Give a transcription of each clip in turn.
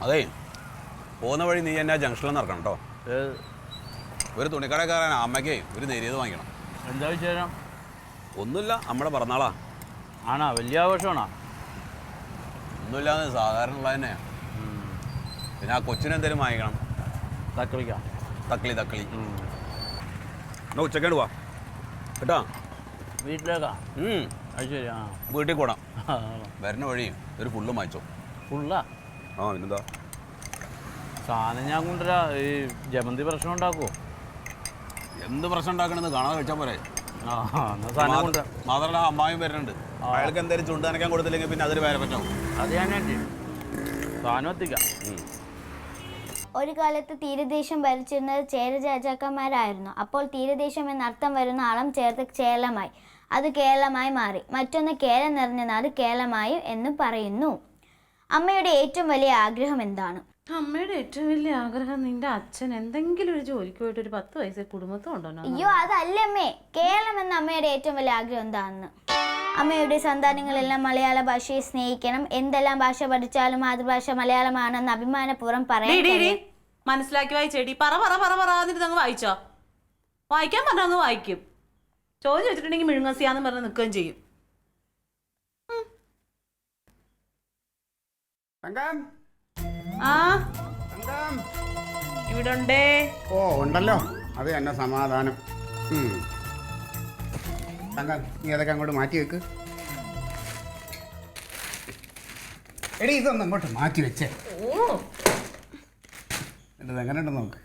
അതെ പോകുന്ന വഴി നീ എന്നെ ജംഗ്ഷനിൽ നടക്കണം കേട്ടോ. ഒരു തുണിക്കട കയറാൻ അമ്മയ്ക്ക് ഒരു നേരിയത് വാങ്ങിക്കണം. എന്താ വിശേഷം? ഒന്നുമില്ല, നമ്മുടെ പിറന്നാളാ. ആണോ? വലിയ ആഘോഷമാണോ? ഒന്നുമില്ലാന്ന് സാധാരണ ഉള്ളത് തന്നെയാണ്. പിന്നെ ആ കൊച്ചിനെന്തേലും വാങ്ങിക്കണം. തക്കളിക്കാം. തക്കളി എന്നാ ഉച്ചക്കേട് പോവാ കേട്ടോ. വീട്ടിലേക്കാ? അത് ശരി. ആ വീട്ടിൽ കൂടാം. വരുന്ന വഴി ഒരു ഫുള്ള് വാങ്ങിച്ചോ. ഫുള്ളാ? ആ പിന്നെന്താ സാധനം ഞാൻ കൊണ്ടുവരാ. ഈ ജമന്തി പ്രശ്നം ഉണ്ടാക്കുമോ? എന്ത് പ്രശ്നം ഉണ്ടാക്കണമെന്ന് കാണാതെ വെച്ചാൽ പോരെ. സാധനം കൊണ്ടുവരാം. മാത്രമല്ല അമ്മായും വരുന്നുണ്ട്. അയാൾക്ക് എന്തായാലും ചുണ്ട് നനയ്ക്കാൻ കൊടുത്തില്ലെങ്കിൽ പിന്നെ അതൊരു വേറെ പറ്റാവും. അത് ഞാൻ സാധനം എത്തിക്കാം. ഒരു കാലത്ത് തീരദേശം ഭരിച്ചിരുന്നത് ചേര രാജാക്കന്മാരായിരുന്നു. അപ്പോൾ തീരദേശം എന്നർത്ഥം വരുന്ന അളം ചേർത്ത് കേരളമായി, അത് കേരളമായി മാറി. മറ്റൊന്ന് കേരളം നിറഞ്ഞ നാട് കേരളമായി എന്ന് പറയുന്നു. അമ്മയുടെ ഏറ്റവും വലിയ ആഗ്രഹം എന്താണ്? അമ്മയുടെ ഏറ്റവും വലിയ ആഗ്രഹം നിന്റെ അച്ഛൻ എന്തെങ്കിലും ഒരു ജോലിക്ക് പോയിട്ട് ഒരു 10 വയസ്സ് കുടുംബത്തും ഉണ്ടോ? അയ്യോ അതല്ലമ്മേ, കേരളം എന്ന അമ്മയുടെ ഏറ്റവും വലിയ ആഗ്രഹം എന്താണെന്ന്. അമ്മയുടെ സന്താനങ്ങളെല്ലാം മലയാള ഭാഷയെ സ്നേഹിക്കണം. എന്തെല്ലാം ഭാഷ പഠിച്ചാലും മാതൃഭാഷ മലയാളമാണെന്ന് അഭിമാനപൂർവ്വം പറയാം. മനസ്സിലാക്കി വായിച്ചേടി. പറന്നിട്ട് വായിച്ചോ. വായിക്കാൻ പറഞ്ഞ അങ്ങ് വായിക്കും. ചോദ്യം വെച്ചിട്ടുണ്ടെങ്കിൽ മിഴുങ്ങസിയാന്ന് പറഞ്ഞ് നിൽക്കുകയും ചെയ്യും. ആ ഇവിടെ ഉണ്ടേ. ഓ ഉണ്ടല്ലോ, അത് തന്നെ സമാധാനം. നീ അതൊക്കെ അങ്ങോട്ട് മാറ്റി വെക്ക്. എടി ഇതൊന്നും അങ്ങോട്ട് മാറ്റി വെച്ചേ. എന്നിട്ട് എങ്ങനെ ഉണ്ട് നോക്ക്.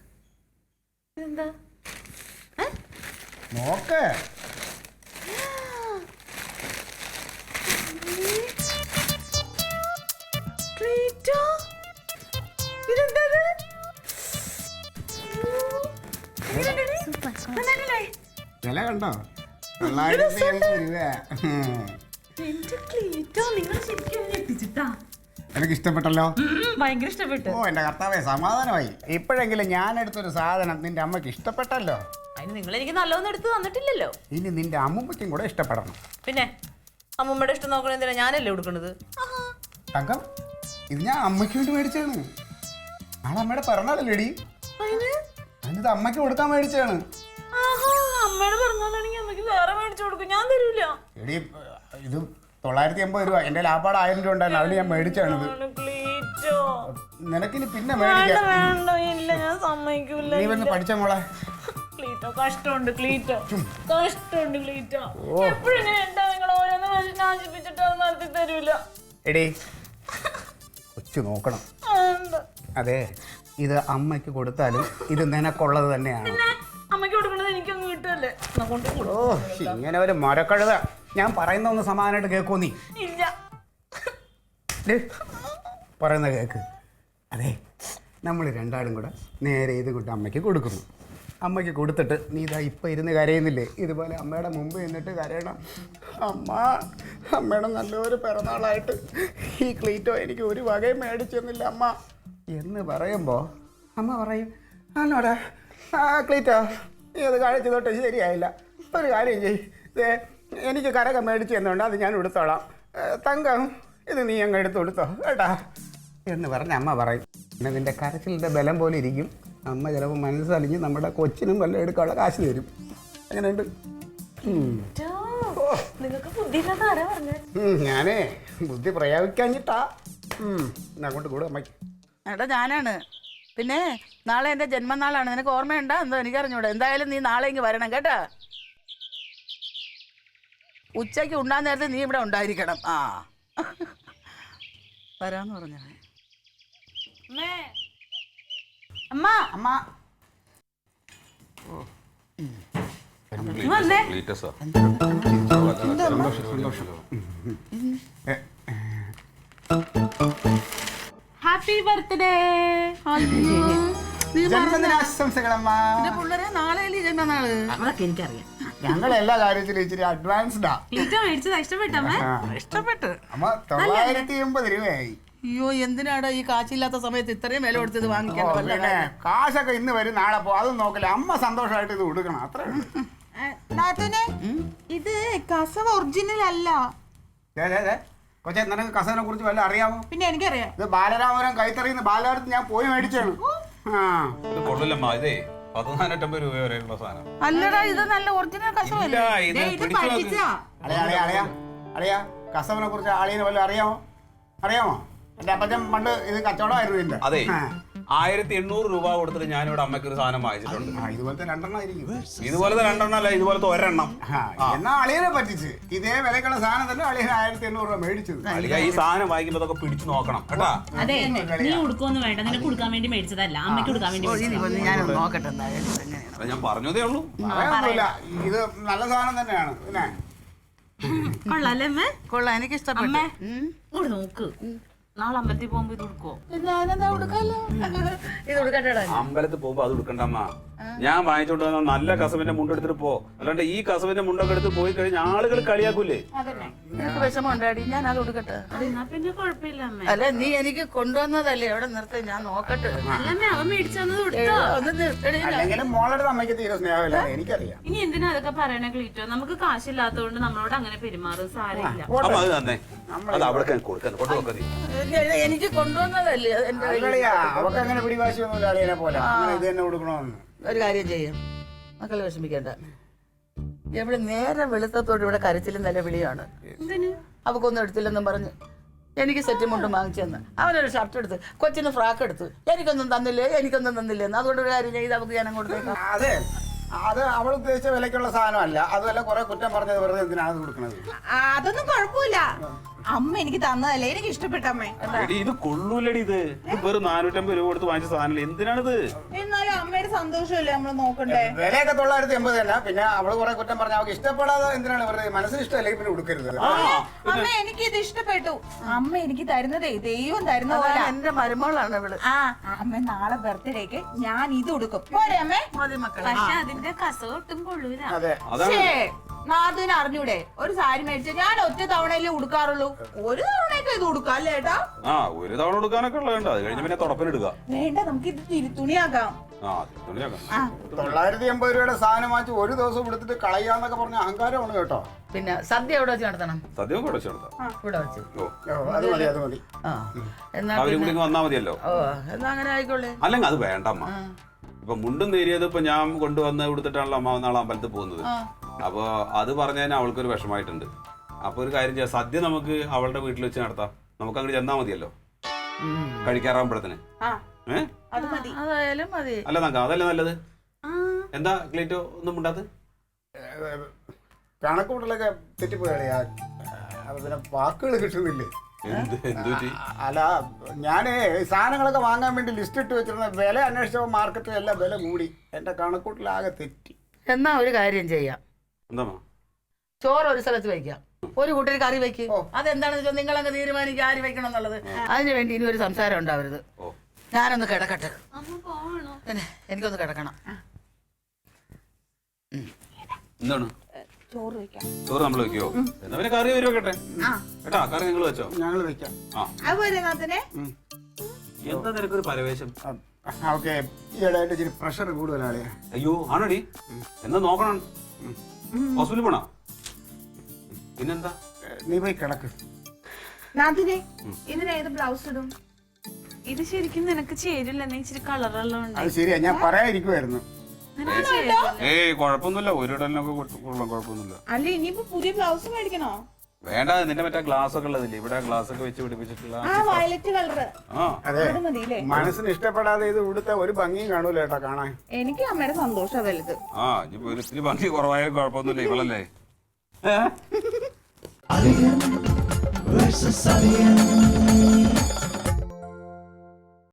നോക്ക്. വില കണ്ടോ? 950 രൂപ. എനിക്ക് ഇഷ്ടപ്പെട്ടല്ലോ. ഭയങ്കര ഇഷ്ടപ്പെട്ടു. ഓ എന്റെ കർത്താവേ, സമാധാനമായി. ഇപ്പോഴെങ്കിലും ഞാൻ എടുത്തൊരു സാധനം നിന്റെ അമ്മയ്ക്ക് ഇഷ്ടപ്പെട്ടല്ലോ. അതിന് നിങ്ങൾ എനിക്ക് നല്ലതൊന്നും എടുത്ത് തന്നിട്ടില്ലല്ലോ. ഇനി നിന്റെ അമ്മൂമ്മയ്ക്കും കൂടെ ഇഷ്ടപ്പെടണം. പിന്നെ അമ്മൂമ്മയുടെ ഇഷ്ടം നോക്കണ എന്തിനാ ഞാനല്ലേ കൊടുക്കണത്? തങ്കം, ഇത് ഞാൻ അമ്മയ്ക്ക് വേണ്ടി മേടിച്ചാണ്. നാളെ അമ്മയുടെ പിറന്നാളല്ലേടി, അതിന് അമ്മയ്ക്ക് കൊടുക്കാൻ മേടിച്ചാണ്. അമ്മയുടെ പിറന്നാളാണെങ്കിൽ അമ്മയ്ക്ക് വേറെ മേടിച്ചു കൊടുക്കും. ഞാൻ തരൂല. എടി ഇത് 950 രൂപ. എന്റെ ലാപ്പാട് 1000 രൂപ ഉണ്ടായിരുന്നു, അതിന് ഞാൻ മേടിച്ചാണിത്. നിനക്കിനി പിന്നെ മേടിക്കാം. ഞാൻ സമ്മതിക്കൂല. നീ വന്ന് പഠിച്ച മോളെ. കഷ്ടമുണ്ട് ക്ലീറ്റോ, കഷ്ടമുണ്ട് ക്ലീറ്റോ. എപ്പോഴും നിങ്ങൾ ഓരോന്ന് നാശിപ്പിച്ചിട്ട് അത് നടത്തി തരൂല. എടി കൊച്ചു നോക്കണം. അതെ, ഇത് അമ്മയ്ക്ക് കൊടുത്താലും ഇത് നിനക്കുള്ളത് തന്നെയാണ്. അമ്മയ്ക്ക് കൊടുക്കണത് എനിക്കൊന്നും കിട്ടുമല്ലേ? ഓ ഇങ്ങനെ ഒരു മരക്കഴുത. ഞാൻ പറയുന്ന ഒന്ന് സമാധാനമായിട്ട് കേൾക്കോ നീ? ഇല്ല, പറയുന്ന കേക്ക്. അതെ, നമ്മൾ രണ്ടാളും കൂടെ നേരെ ഇത് കൊണ്ട് അമ്മയ്ക്ക് കൊടുക്കുന്നു. അമ്മയ്ക്ക് കൊടുത്തിട്ട് നീ ഇതാ ഇപ്പം ഇരുന്ന് കരയുന്നില്ലേ, ഇതുപോലെ അമ്മയുടെ മുമ്പ് നിന്നിട്ട് കരയണം. അമ്മയുടെ നല്ലൊരു പിറന്നാളായിട്ട് ഈ ക്ലീറ്റോ എനിക്ക് ഒരു വകയും മേടിച്ചെന്നില്ല അമ്മ എന്ന് പറയുമ്പോൾ അമ്മ പറയും, ആണോടാ ക്ലീറ്റോ, നീ അത് കാണിച്ചു തൊട്ട് ശരിയായില്ല. ഒരു കാര്യം ചെയ്യ്, എനിക്ക് കരക മേടിച്ച് തന്നുകൊണ്ട് അത് ഞാൻ എടുത്തോളാം. തങ്കം, ഇത് നീ അങ്ങ് എടുത്ത് കൊടുത്തോ കേട്ടാ എന്ന് പറഞ്ഞ് അമ്മ പറയും. പിന്നെ നിൻ്റെ കരച്ചിലിൻ്റെ ബലം പോലെ ഇരിക്കും. അമ്മ ചിലപ്പോൾ മനസ്സലിഞ്ഞ് നമ്മുടെ കൊച്ചിനും വല്ലതും എടുക്കാനുള്ള കാശ് തരും. അങ്ങനെയുണ്ട്. ഞാനേ ബുദ്ധി പ്രയോഗിക്കാഞ്ഞിട്ടാ. അങ്ങോട്ട് കൂടെ അമ്മയ്ക്ക്. എടാ ഞാനാണ്. പിന്നെ നാളെ എൻ്റെ ജന്മനാളാണ്, നിനക്ക് ഓർമ്മയുണ്ടോ എന്തോ എനിക്കറിഞ്ഞൂടെ. എന്തായാലും നീ നാളെ ഇങ്ങ് വരണം കേട്ടാ. ഉച്ചയ്ക്ക് ഉണ്ണാൻ നേരത്തെ നീ ഇവിടെ ഉണ്ടായിരിക്കണം. ആ വരാന്ന് പറഞ്ഞ അമ്മ അമ്മ ഹാപ്പി ബർത്ത്ഡേ. ജന്മദിനാശംസകളമ്മ. പിള്ളേരെ നാളെ ജന്മനാള്. അതൊക്കെ എനിക്കറിയാം. ഞങ്ങൾ എല്ലാ കാര്യത്തിലും ഇച്ചിരി അഡ്വാൻസ്ഡാ. ഇഷ്ടപ്പെട്ട് അമ്മ 950 രൂപയായി. അയ്യോ എന്തിനാടാ ഈ കാശില്ലാത്ത സമയത്ത് ഇത്രയും വില കൊടുത്തത് വാങ്ങിക്കാൻ? പിന്നെ കാശൊക്കെ ഇന്ന് വരും നാളെ പോ, അതൊന്നും നോക്കില്ല. അമ്മ സന്തോഷമായിട്ട് ഇത് കൊടുക്കണം, അത്ര. ഇത് കസവ് ഒറിജിനൽ അല്ല. കൊച്ചെ നിനക്ക് കസവിനെ കുറിച്ച് വല്ല അറിയാമോ? പിന്നെ എനിക്കറിയാം. ഇത് ബാലരാമപുരം കൈത്തറിന്ന് ബാലപുരത്ത് ഞാൻ പോയി മേടിച്ചാണ്. ഇത് കൊള്ളില്ലമ്മ, ഇതേ 1450 രൂപ വരെയുള്ള സാധനം. അല്ലടാ, ഇത് നല്ല ഒറിജിനൽ കസവല്ലേ? അറിയാ കസവിനെ കുറിച്ച് ആളിനെ വല്ല അറിയാമോ? എന്റെ അപ്പച്ചൻ പണ്ട് ഇത് കച്ചവടമായിരുന്നു ഇതിന്റെ. അതെ, 1800 രൂപ കൊടുത്തിട്ട് ഞാനിവിടെ അമ്മയ്ക്ക് ഒരു സാധനം വാങ്ങിച്ചിട്ടുണ്ട്. ഇതുപോലത്തെ 2 ആയിരിക്കും. ഇതുപോലത്തെ 2 അല്ല, ഇതുപോലത്തെ 1 എന്നാ അളിയനെ പറ്റിച്ച് ഇതേ വിലക്കുള്ള സാധനം തന്നെ അളിയന് 1800 രൂപ മേടിച്ചത്. അളിയ ഈ സാധനം വാങ്ങിക്കുമ്പോ അതൊക്കെ പിടിച്ചു നോക്കണം കേട്ടാ. അതെ, നീ ഉടുക്കൊന്നും വേണ്ട, നിനക്ക് കൊടുക്കാൻ വേണ്ടി മേടിച്ചതല്ല, അമ്മയ്ക്ക് കൊടുക്കാൻ വേണ്ടി. ഞാനൊന്ന് നോക്കട്ടെ എന്തായാലും എങ്ങനെയാണ്. അത് ഞാൻ പറഞ്ഞതേ ഉള്ളൂ. പറയാനൊന്നുമില്ല, ഇത് നല്ല സാധനം തന്നെയാണ്. പിന്നെ കൊള്ളാല്ലേ അമ്മേ? കൊള്ളാം, എനിക്ക് ഇഷ്ടപ്പെട്ടു. അമ്മേ ഇവിടെ നോക്ക്, നാളെ അമ്പലത്തിൽ പോകുമ്പോ ഇത് കൊടുക്കോ? ഞാനെന്താ കൊടുക്കാലോ? ഇത് കൊടുക്കട്ടെടാ. അമ്പലത്തിൽ പോകുമ്പോ അത് കൊടുക്കണ്ട അമ്മ. ഞാൻ വാങ്ങിച്ചോണ്ട് വന്ന നല്ല കസവിന്റെ മുണ്ടെടുത്തിട്ട് പോ. അല്ലാണ്ട് ഈ കസവിന്റെ മുണ്ടൊക്കെ എടുത്ത് പോയി കഴിഞ്ഞാൽ ആളുകൾ കളിയാക്കൂലേ? നിനക്ക് വിഷമം ഉണ്ടാടി, ഞാൻ അത് കൊടുക്കട്ടെ. എന്നാ പിന്നെ കുഴപ്പമില്ല അമ്മേ. അല്ല, നീ എനിക്ക് കൊണ്ടുവന്നതല്ലേ, അവിടെ നിർത്തി ഞാൻ നോക്കട്ടെ. അല്ലമ്മേ, അവൻ മേടിച്ചത് കൊടുത്തോ? ഒന്ന് നിർത്തടി. അല്ലെങ്കിലും മോളുടെ അമ്മയ്ക്ക് തീരെ സ്നേഹമില്ല, എനിക്കറിയാം. ഇനി എന്തിനാ അതൊക്കെ പറയണേ ക്ലീറ്റോ? നമുക്ക് കാശില്ലാത്തതുകൊണ്ട് നമ്മളോട് അങ്ങനെ പെരുമാറും, സാരമില്ല. അമ്മ അത് തന്നെ, അത് അവിടെ കൊടുക്കാൻ കൊണ്ടുപോക്കാൻ. എനിക്ക് കൊണ്ടുവന്നതല്ലേ എന്റെ അവക്ക് അങ്ങനെ പിടിവാശിയൊന്നുമില്ല അളിയനെ പോലെ. അങ്ങനെ ഇത് തന്നെ കൊടുക്കണമെന്ന്. ഒരു കാര്യം ചെയ്യാം, മക്കളെ വിഷമിക്കണ്ട. ഇവിടെ നേരെ വെളുത്തത്തോട് ഇവിടെ കരച്ചിലും നല്ല വിളിയാണ്. അവക്കൊന്നും എടുത്തില്ലെന്നും പറഞ്ഞ് എനിക്ക് സെറ്റ് മുണ്ടും വാങ്ങിച്ചു തന്ന്, അവനൊരു ഷർട്ട് എടുത്ത്, കൊച്ചിന് ഫ്രാക്ക് എടുത്ത്, എനിക്കൊന്നും തന്നില്ലേ എന്ന്. അതുകൊണ്ട് ഒരു കാര്യം ചെയ്ത് അവർക്ക് ഞാൻ കൊടുത്തേക്കാം. അതെ, അത് അവൾ ഉദ്ദേശിച്ച വിലക്കുള്ള സാധനമല്ല. അതുമല്ല കുറെ കുറ്റം പറഞ്ഞത് വെറുതെ എന്തിനാണ് കൊടുക്കുന്നത്? അതൊന്നും കുഴപ്പമില്ല. അമ്മ എനിക്ക് തന്നതല്ലേ, എനിക്ക് ഇഷ്ടപ്പെട്ട അമ്മേ. ഇത് കൊള്ളൂലടി, ഇത് വെറും 450 രൂപ കൊടുത്ത് വാങ്ങിച്ച സാധനം എന്തിനാണിത്? എന്നാലും അമ്മയുടെ സന്തോഷമല്ലേ നമ്മൾ നോക്കണ്ടേ? വിലയൊക്കെ 980 തന്നെ. പിന്നെ അവള് കുറെ കുറ്റം പറഞ്ഞ അവൾക്ക് ഇഷ്ടപ്പെടാതെ എന്തിനാണ് വെറുതെ? മനസ്സിന് ഇഷ്ടമല്ലേ പിന്നെ കൊടുക്കരുത്. അമ്മ എനിക്ക് ഇത് ഇഷ്ടപ്പെട്ടു. അമ്മ എനിക്ക് തരുന്നതേ ദൈവം തരുന്ന പോലെ. എന്റെ മരുമകളാണ് ഇവള്. അമ്മ നാളെ ബർത്ത്ഡേക്ക് ഞാൻ ഇത് കൊടുക്കും. പോരെ അമ്മേ? മതി മക്കളെ. പക്ഷെ അതിന്റെ കസവ് ഒട്ടും കൊള്ളൂല. അതെ, നാദിന് അറിഞ്ഞൂടെ? ഒരു സാരി മേടിച്ച ഞാൻ ഒറ്റ തവണയല്ലേ ഉടുക്കാറുള്ളൂ. ഒരു തവണയൊക്കെ ഇത് ഉടുക്കാം അല്ലേ ഏട്ടാ? ഒരു തവണ കൊടുക്കാനൊക്കെ ഉള്ളത്. അത് കഴിഞ്ഞ് പിന്നെ തുടപ്പിനെടുക്ക. വേണ്ട, നമുക്ക് ഇത് തിരുത്തുണിയാക്കാം. 980 രൂപയുടെ സാധനം വാങ്ങിച്ച് ഒരു ദിവസം എടുത്തിട്ട് കളയാന്നൊക്കെ പറഞ്ഞ അഹങ്കാരമാണ് കേട്ടോ. പിന്നെ സദ്യ എവിടെ വെച്ച് നടത്തണം? സദ്യ കൂടെ വെച്ചെടുത്താ ഇവിടെ വെച്ച്. അത് മതി. എന്നാ അവരും കൂടി വന്നാ മതിയല്ലോ. എന്നാ അങ്ങനെ ആയിക്കോളെ. അല്ലെങ്കിൽ അത് വേണ്ടമ്മ. ഇപ്പൊ മുണ്ടും നേരിയത് ഇപ്പൊ ഞാൻ കൊണ്ടുവന്ന് കൊടുത്തിട്ടാണല്ലോ അമ്മ നാളെ അമ്പലത്തിൽ പോകുന്നത്. അപ്പൊ അത് പറഞ്ഞതിന് അവൾക്കൊരു വിഷമായിട്ടുണ്ട്. അപ്പൊ ഒരു കാര്യം ചെയ്യാം, സദ്യ നമുക്ക് അവളുടെ വീട്ടിൽ വെച്ച് നടത്താം. നമുക്ക് അങ്ങോട്ട് ചെന്നാ മതിയല്ലോ കഴിക്കാറാകുമ്പോഴത്തിന്. അതായാലും മതി. അല്ല നങ്ക, അതല്ലേ നല്ലത്. എന്താ ക്ലീറ്റോ ഒന്നും ഉണ്ടാത്ത? കണക്കൂട്ടലൊക്കെ തെറ്റിപ്പോയാളെ. പിന്നെ വാക്കുകൾ കിട്ടുന്നില്ലേ? അല്ല, ഞാനേ സാധനങ്ങളൊക്കെ വാങ്ങാൻ വേണ്ടി ലിസ്റ്റ് ഇട്ട് വെച്ചിരുന്ന വില അന്വേഷിച്ചപ്പോൾ മാർക്കറ്റിൽ എല്ലാം വില കൂടി. എന്റെ കണക്കൂട്ടിലാകെ തെറ്റി. എന്നാ ഒരു കാര്യം ചെയ്യാം, എന്താ ചോറ് ഒരു സ്ഥലത്ത് വയ്ക്കാം, ഒരു കൂട്ടർ കറി വെക്കും. അതെന്താണെന്ന് വെച്ചാൽ നിങ്ങളങ്ങ് തീരുമാനിക്കുക ആര് വെക്കണം എന്നുള്ളത്. അതിന് വേണ്ടി ഇനി ഒരു സംസാരം ഉണ്ടാവരുത്. ഞാനൊന്ന് കിടക്കട്ടെ. പിന്നെ എനിക്കൊന്ന് കിടക്കണം. എന്താണ് ചോറ് വെക്കാം. ചോറ് നമ്മൾ വെക്കോ? എന്നാ പിന്നെ കറി വരും കേട്ടെ കേട്ടാ. കറി നിങ്ങൾ വെച്ചോ, ഞങ്ങൾ വെക്കാം. അതുപോലെ നാഥനെ എന്താ നിനക്കൊരു പരവേശം? ഓക്കെ, ഈയിടെയായിട്ട് ഇച്ചിരി പ്രഷർ കൂടുതലാളിയാ. അയ്യോ ആണോടി? എന്നാ നോക്കണം, ഹോസ്പിറ്റലിൽ പോണോ? പിന്നെന്താ? നീ പോയി കിടക്ക്. നാഥനെ ഇതിനേത് ബ്ലൗസ് ഇടും? ഇത് ശരിക്കും നിനക്ക് ചേരില്ല, നീ ഇച്ചിരി കളറെല്ലാം ഉണ്ട്. അത് ശരിയാ, ഞാൻ പറയാതിരിക്കുവായിരുന്നു. ഏയ് കുഴപ്പമൊന്നുമില്ല, ഒരു ഇടലിനൊക്കെ കുഴപ്പമൊന്നുമില്ല. അല്ല, ഇനിയിപ്പോ പുതിയ ബ്ലൗസ് മേടിക്കണോ? വേണ്ട, നിന്റെ മറ്റേ ഗ്ലാസ് ഒക്കെ ഉള്ളതില്ലേ ഇവിടെ, ഗ്ലാസ് ഒക്കെ വെച്ച് പിടിപ്പിച്ചിട്ടുള്ള. വയലറ്റ് കളറ് അതെ, മതിയില്ലേ? മനസ്സിന് ഇഷ്ടപ്പെടാതെ ഇത് ഇവിടുത്തെ ഒരു ഭംഗിയും കാണൂല കേട്ടോ കാണാൻ. എനിക്ക് അമ്മയുടെ സന്തോഷം വലുത്. ഇനിയിപ്പോ ഒരു ഇത്തിരി ഭംഗി കുറവായാലും കുഴപ്പമൊന്നുമില്ല, ഇവളല്ലേ. Versus Alien.